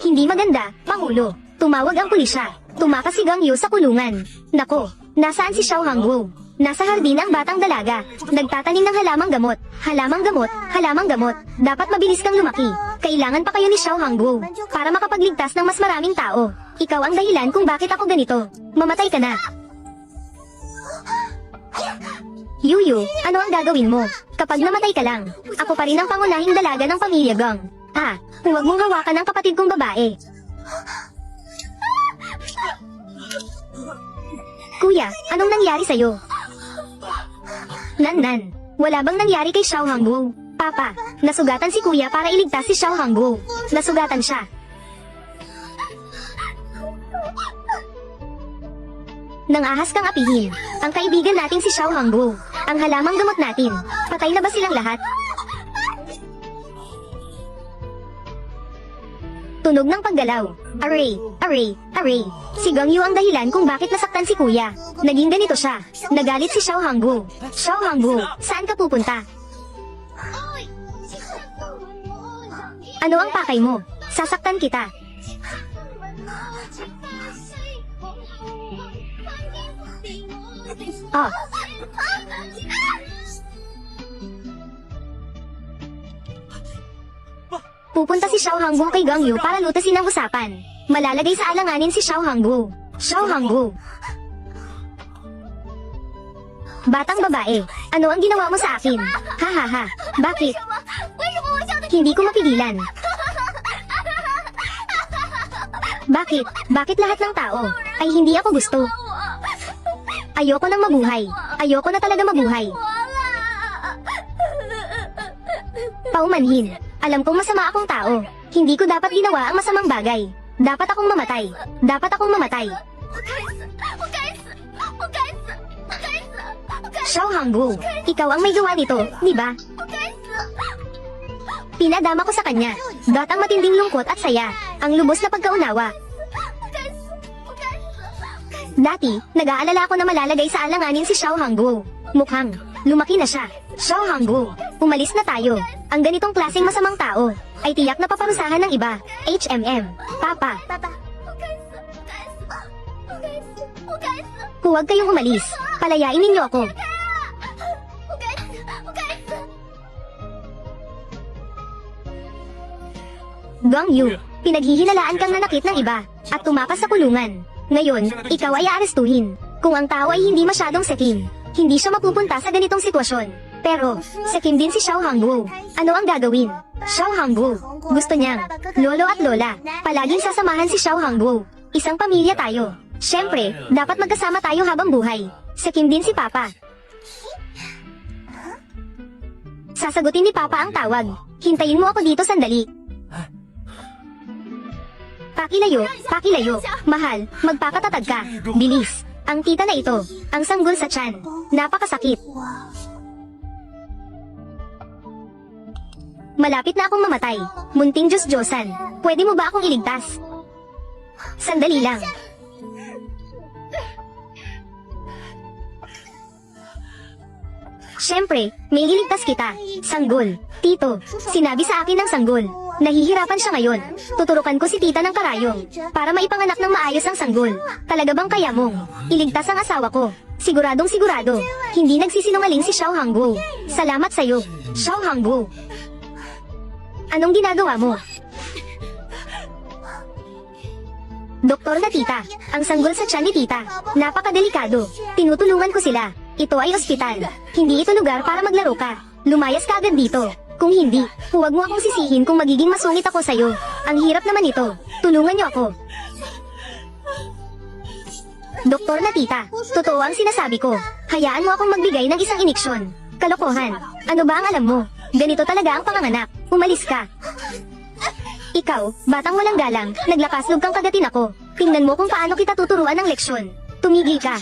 Hindi maganda, Pangulo. Tumawag ang pulisya. Tumakas si Gang Yu sa kulungan. Nako, nasaan si Xiao Hangwu? Nasa hardin ang batang dalaga. Nagtatanim ng halamang gamot. Halamang gamot, halamang gamot. Dapat mabilis kang lumaki. Kailangan pa kayo ni Xiao Hangwu para makapagligtas ng mas maraming tao. Ikaw ang dahilan kung bakit ako ganito. Mamatay ka na. Yuyu, ano ang gagawin mo? Kapag namatay ka lang, ako pa rin ang pangunahing dalaga ng pamilya Gang. Huwag mong hawakan ang kapatid kong babae. Kuya, anong nangyari sa'yo? Nan, wala bang nangyari kay Xiao Hangwu? Papa, nasugatan si kuya para iligtas si Xiao Hangwu. Nasugatan siya. Nangahas kang apihin. Ang kaibigan nating si Xiao Hangwu. Ang halamang gamot natin. Patay na ba silang lahat? Tunog ng paggalaw. Aray, aray, aray. Si Gang Yu ang dahilan kung bakit nasaktan si kuya. Naging ganito siya. Nagalit si Xiao Hangwu. Xiao Hangwu, saan ka pupunta? Ano ang pakay mo? Sasaktan kita. Pupunta si Xiao Hangwu kay Gang Yu para lutasin ang usapan. Malalagay sa alanganin si Xiao Hangwu. Xiao Hangwu. Batang babae, ano ang ginawa mo sa akin? Ha. Bakit? Hindi ko mapigilan. Bakit? Bakit lahat ng tao ay hindi ako gusto? Ayoko nang mabuhay. Ayoko na talaga mabuhay. Paumanhin. Alam kong masama akong tao. Hindi ko dapat ginawa ang masamang bagay. Dapat akong mamatay. Dapat akong mamatay. Xiao Hangwu, ikaw ang may gawa nito, di ba? Pinadama ko sa kanya. Ang matinding lungkot at saya. Ang lubos na pagkaunawa. Dati, nag-aalala ako na malalagay sa alanganin si Xiao Hangwu. Mukhang, lumaki na siya. Xiao Hangwu, umalis na tayo. Ang ganitong klaseng masamang tao, ay tiyak na paparusahan ng iba. HMM, Papa. Huwag kayong umalis. Palayain ninyo ako. Gang Yu, pinaghihinalaan kang nanakit ng iba, at tumakas sa kulungan. Ngayon, ikaw ay aarestuhin. Kung ang tao ay hindi masyadong sekim, hindi siya mapupunta sa ganitong sitwasyon. Pero, sekim din si Xiao Hangwu. Ano ang gagawin? Xiao Hangwu, gusto niyang, lolo at lola, palaging sasamahan si Xiao Hangwu. Isang pamilya tayo. Siyempre, dapat magkasama tayo habang buhay. Sekim din si Papa. Sasagutin ni Papa ang tawag. Hintayin mo ako dito sandali. Pakilayo. Mahal, magpapatatag ka. Bilis. Ang tita na ito, ang sanggol sa tiyan. Napakasakit. Malapit na akong mamatay. Munting Diyos-Diyosan. Pwede mo ba akong iligtas? Sandali lang. Siyempre, may iligtas kita. Sanggol. Tito, sinabi sa akin ng sanggol. Nahihirapan siya ngayon. Tuturukan ko si tita ng karayom para maipanganak ng maayos ang sanggol. Talaga bang kaya mong iligtas ang asawa ko? Siguradong sigurado. Hindi nagsisinungaling si Xiao Hangwu. Salamat sa'yo, Xiao Hangwu. Anong ginagawa mo? Doktor na tita, ang sanggol sa tiyan ni tita. Napakadelikado. Tinutulungan ko sila. Ito ay ospital. Hindi ito lugar para maglaro ka. Lumayas ka agad dito. Kung hindi, huwag mo akong sisihin kung magiging masungit ako sa'yo. Ang hirap naman ito. Tulungan niyo ako. Doktor na tita, totoo ang sinasabi ko. Hayaan mo akong magbigay ng isang iniksyon. Kalokohan. Ano ba ang alam mo? Ganito talaga ang panganganak. Umalis ka. Ikaw, batang walang galang, naglakaslog kang kagatin ako. Tingnan mo kung paano kita tuturuan ng leksyon. Tumigil ka.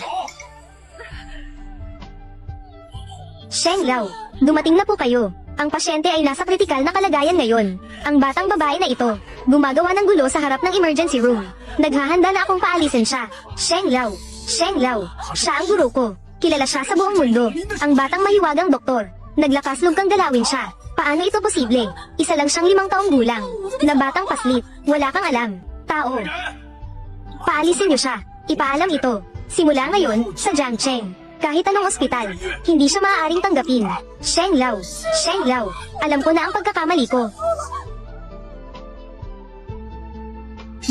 Sheng Lao, dumating na po kayo. Ang pasyente ay nasa kritikal na kalagayan ngayon. Ang batang babae na ito, gumagawa ng gulo sa harap ng emergency room. Naghahanda na akong paalisin siya. Sheng Lao, siya ang guro ko. Kilala siya sa buong mundo. Ang batang mahiwagang doktor. Naglakaslog kang galawin siya. Paano ito posible? Isa lang siyang 5 taong gulang. Na batang paslit. Wala kang alam. Tao. Paalisin niyo siya. Ipaalam ito. Simula ngayon, sa Jiangcheng. Kahit anong ospital, hindi siya maaaring tanggapin. Sheng Lao. Sheng Lao. Alam ko na ang pagkakamali ko.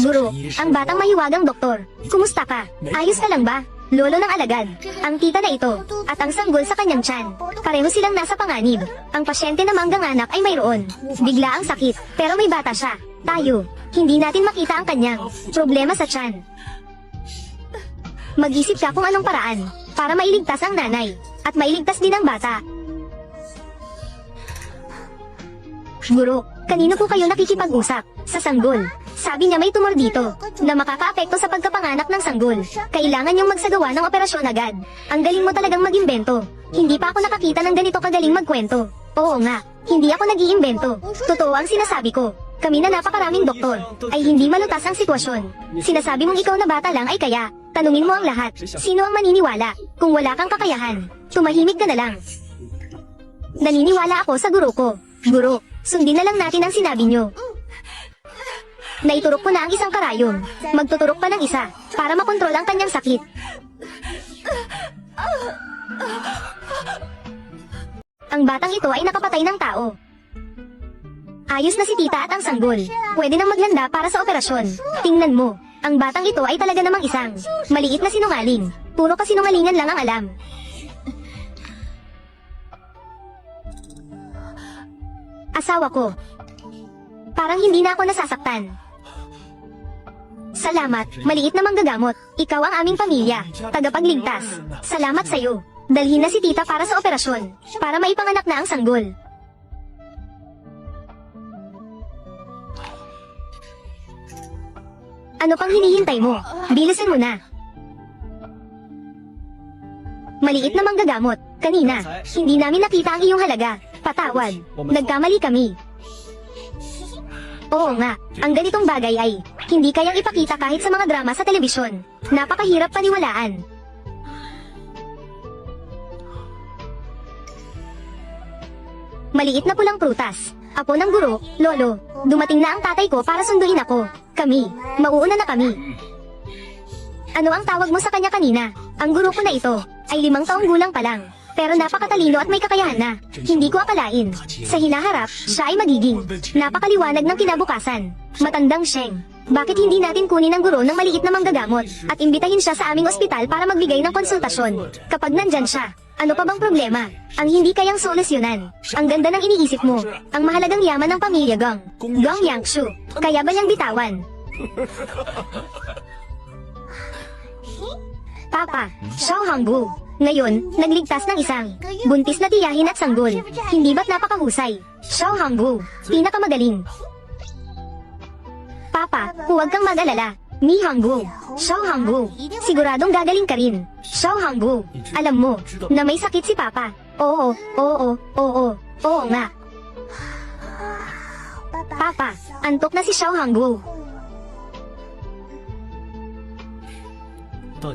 Guro, ang batang mahiwagang doktor. Kumusta ka? Ayos ka lang ba? Lolo ng alagad. Ang tita na ito. At ang sanggol sa kanyang tiyan. Pareho silang nasa panganib. Ang pasyente na manggang anak ay mayroon. Bigla ang sakit. Pero may bata siya. Tayo. Hindi natin makita ang kanyang problema sa tiyan. Mag-isip ka kung anong paraan para mailigtas ang nanay. At mailigtas din ang bata. Guro, kanino po kayo nakikipag-usap? Sa sanggol. Sabi niya may tumor dito, na makakaapekto sa pagkapanganak ng sanggol. Kailangan niyong magsagawa ng operasyon agad. Ang galing mo talagang mag-imbento. Hindi pa ako nakakita ng ganito kagaling magkwento. Oo nga, hindi ako nag-iimbento. Totoo ang sinasabi ko. Kami na napakaraming doktor, ay hindi malutas ang sitwasyon. Sinasabi mong ikaw na bata lang ay kaya. Tanungin mo ang lahat. Sino ang maniniwala? Kung wala kang kakayahan, tumahimik ka na lang. Naniniwala ako sa guro ko. Guro, sundin na lang natin ang sinabi niyo. Naiturok ko na ang isang karayom. Magtuturok pa ng isa, para makontrol ang kanyang sakit. Ang batang ito ay nakapatay ng tao. Ayos na si tita at ang sanggol. Pwede nang maghanda para sa operasyon. Tingnan mo, ang batang ito ay talaga namang isang maliit na sinungaling. Puro kasinungalingan lang ang alam. Asawa ko. Parang hindi na ako nasasaktan. Salamat, maliit na manggagamot. Ikaw ang aming pamilya. Tagapagligtas. Salamat sa'yo. Dalhin na si tita para sa operasyon. Para maipanganak na ang sanggol. Ano pang hinihintay mo? Bilisan mo na. Maliit na manggagamot. Kanina, hindi namin nakita ang iyong halaga. Patawad. Nagkamali kami. Oo nga, ang ganitong bagay ay hindi kayang ipakita kahit sa mga drama sa telebisyon. Napakahirap paniwalaan. Maliit na pulang prutas. Apo ng guro, lolo, dumating na ang tatay ko para sunduin ako. Kami, mauuna na kami. Ano ang tawag mo sa kanya kanina? Ang guro ko na ito, ay 5 taong gulang pa lang. Pero napakatalino at may kakayahan na. Hindi ko akalain. Sa hinaharap, siya ay magiging napakaliwanag ng kinabukasan. Matandang Sheng. Bakit hindi natin kunin ang guro ng maliit na manggagamot at imbitahin siya sa aming ospital para magbigay ng konsultasyon? Kapag nandyan siya, ano pa bang problema? Ang hindi kayang solusyonan. Ang ganda ng iniisip mo. Ang mahalagang yaman ng pamilya Gong. Gong Yangshu. Kaya ba niyang bitawan? Papa, Xiao Hanggu. Ngayon, nagligtas ng isang buntis na tiyahin at sanggol. Hindi ba't napakahusay? Xiao Hanggu, pinakamagaling. Papa, huwag kang mag-alala. Mi Hanggu, Xiao Hanggu, siguradong gagaling ka rin. Xiao Hanggu, alam mo, na may sakit si Papa. Oo nga. Papa, antok na si Xiao Hanggu.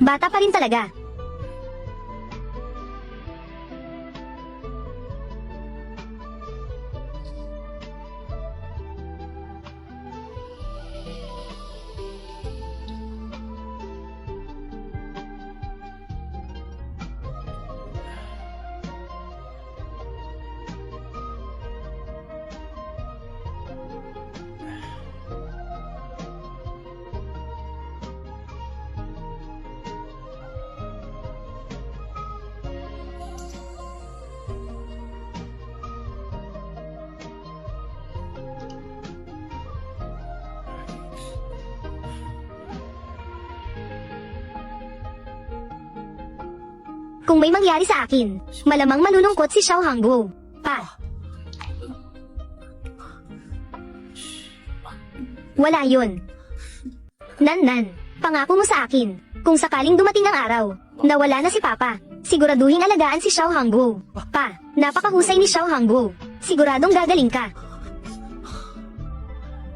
Bata pa rin talaga. Kung may mangyari sa akin, malamang malulungkot si Xiao Hanggu. Pa. Wala yun. Nan, pangako mo sa akin, kung sakaling dumating ang araw, na wala na si Papa, siguraduhin alagaan si Xiao Hanggu. Pa, napakahusay ni Xiao Hanggu. Siguradong gagaling ka.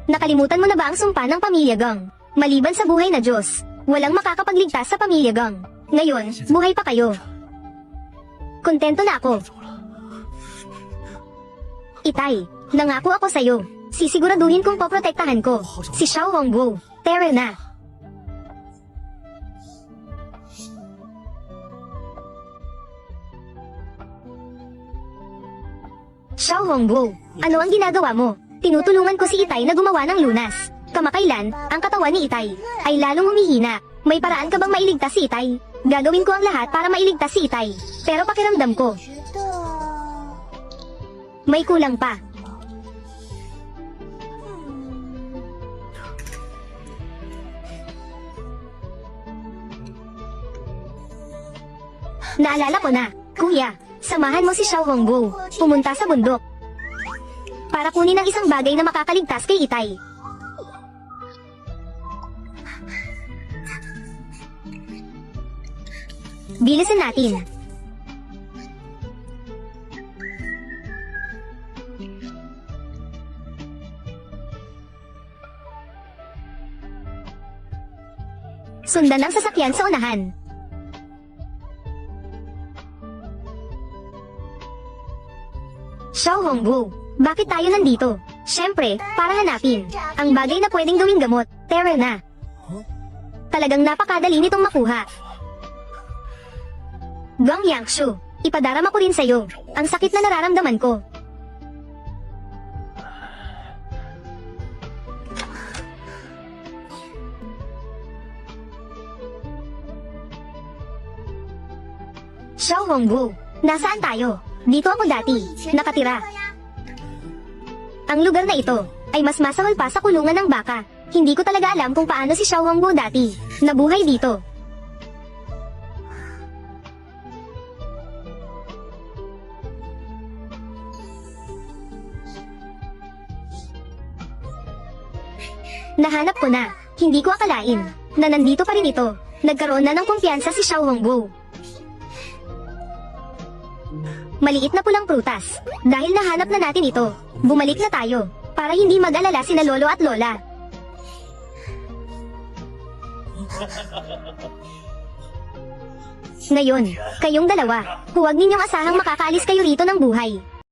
Nakalimutan mo na ba ang sumpa ng pamilya Gong? Maliban sa buhay na Diyos, walang makakapagligtas sa pamilya Gong. Ngayon, buhay pa kayo. Kontento na ako. Itay, nangako ako sa'yo. Sisiguraduhin kong poprotektahan ko. Si Xiao Hongwu. Tara na. Xiao Hongwu, ano ang ginagawa mo? Tinutulungan ko si Itay na gumawa ng lunas. Kamakailan, ang katawan ni Itay ay lalong humihina. May paraan ka bang mailigtas si Itay? Gagawin ko ang lahat para mailigtas si Itay. Pero pakiramdam ko, may kulang pa. Naalala ko na, kuya, samahan mo si Xiao Hongwu pumunta sa bundok para kunin ang isang bagay na makakaligtas kay Itay. Bilisan natin. Sundan ang sasakyan sa unahan. Xiao Hongwu, bakit tayo nandito? Siyempre, para hanapin ang bagay na pwedeng gawing gamot. Tara na. Talagang napakadali nitong makuha. Gang Yangshu, ipadarama ko rin sa'yo ang sakit na nararamdaman ko. Xiao Hongwu, nasaan tayo? Dito ako dati, nakatira. Ang lugar na ito ay mas masahol pa sa kulungan ng baka. Hindi ko talaga alam kung paano si Xiao Hongwu dati nabuhay dito. Nahanap ko na. Hindi ko akalain na nandito pa rin ito. Nagkaroon na ng kumpiyansa si Xiao Hongwu. Maliit na pulang prutas. Dahil nahanap na natin ito, bumalik na tayo para hindi mag-alala sina lolo at lola. Ngayon, kayong dalawa, huwag ninyong asahang makakaalis kayo rito ng buhay.